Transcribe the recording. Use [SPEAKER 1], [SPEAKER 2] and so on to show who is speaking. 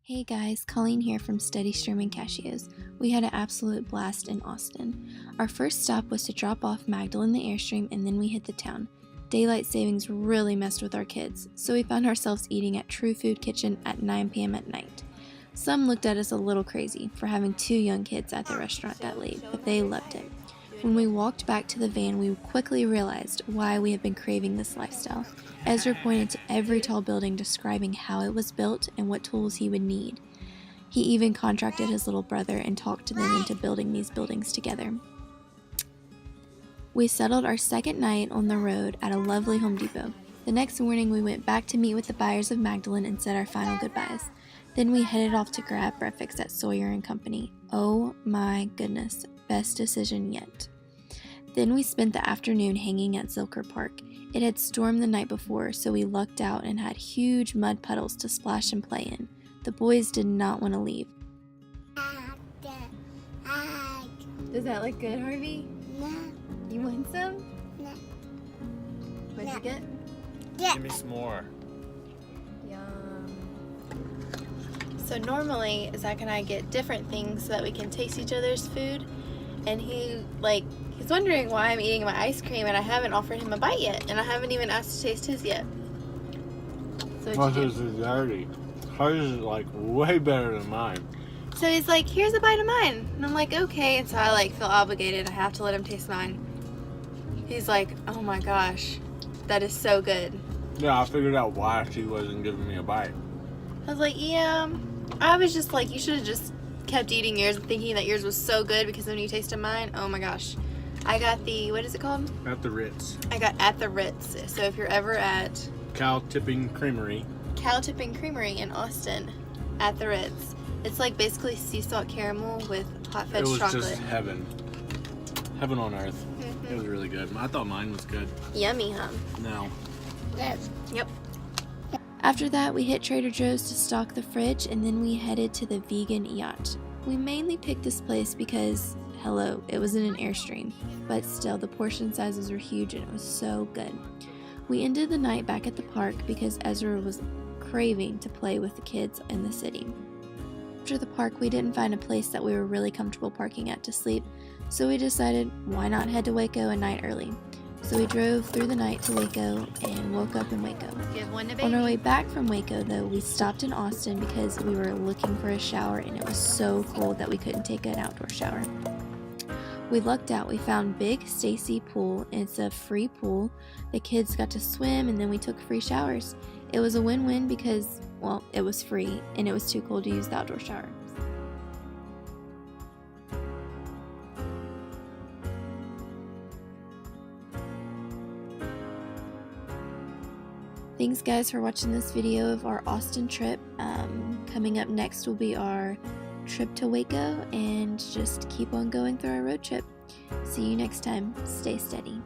[SPEAKER 1] Hey guys, Colleen here from Steady Cashios. We had an absolute blast in Austin. Our first stop was to drop off Magdalene the Airstream and then we hit the town. Daylight savings really messed with our kids, so we found ourselves eating at True Food Kitchen at 9 p.m. at night. Some looked at us a little crazy for having 2 young kids at the restaurant that late, but they loved it. When we walked back to the van, we quickly realized why we had been craving this lifestyle. Ezra pointed to every tall building describing how it was built and what tools he would need. He even contracted his little brother and talked them into building these buildings together. We settled our second night on the road at a lovely Home Depot. The next morning we went back to meet with the buyers of Magdalene and said our final goodbyes. Then we headed off to grab breakfast at Sawyer & Company. Oh my goodness, best decision yet. Then we spent the afternoon hanging at Zilker Park. It had stormed the night before, so we lucked out and had huge mud puddles to splash and play in. The boys did not want to leave. Does that look good, Harvey?
[SPEAKER 2] No.
[SPEAKER 1] You want some?
[SPEAKER 2] No.
[SPEAKER 1] What'd you get?
[SPEAKER 2] Yeah.
[SPEAKER 3] Give me some more.
[SPEAKER 1] Yum. So normally, Zach and I get different things so that we can taste each other's food. And he's wondering why I'm eating my ice cream and I haven't offered him a bite yet. And I haven't even asked to taste his yet. So what'd you do?
[SPEAKER 3] This is dirty. Hers is like way better than mine.
[SPEAKER 1] So he's like, here's a bite of mine. And I'm like, okay. And so I feel obligated. I have to let him taste mine. He's like, oh my gosh, that is so good.
[SPEAKER 3] Yeah, I figured out why she wasn't giving me a bite.
[SPEAKER 1] I was like, yeah. I was just like, you should have just kept eating yours and thinking that yours was so good because when you tasted mine, oh my gosh. I got the, what is it called?
[SPEAKER 3] At the Ritz.
[SPEAKER 1] I got at the Ritz. So if you're ever at
[SPEAKER 3] Cow Tipping Creamery
[SPEAKER 1] in Austin, at the Ritz. It's like basically sea salt caramel with hot fudge
[SPEAKER 3] It was
[SPEAKER 1] chocolate.
[SPEAKER 3] just heaven. Heaven on earth.
[SPEAKER 1] Mm-hmm.
[SPEAKER 3] It was really good. I thought mine was good.
[SPEAKER 1] Yummy, huh?
[SPEAKER 3] No.
[SPEAKER 2] Yes.
[SPEAKER 1] Yep. After that, we hit Trader Joe's to stock the fridge, and then we headed to the vegan yacht. We mainly picked this place because, hello, it was in an Airstream, but still, the portion sizes were huge and it was so good. We ended the night back at the park because Ezra was craving to play with the kids in the city. After the park, we didn't find a place that we were really comfortable parking at to sleep, so we decided why not head to Waco a night early. So we drove through the night to Waco and woke up in Waco.
[SPEAKER 2] Give one to baby.
[SPEAKER 1] On our way back from Waco, though, we stopped in Austin because we were looking for a shower and it was so cold that we couldn't take an outdoor shower. We lucked out. We found Big Stacy Pool, and it's a free pool. The kids got to swim and then we took free showers. It was a win-win because, well, it was free and it was too cold to use the outdoor shower. Thanks guys for watching this video of our Austin trip. Coming up next will be our trip to Waco and just keep on going through our road trip. See you next time. Stay steady.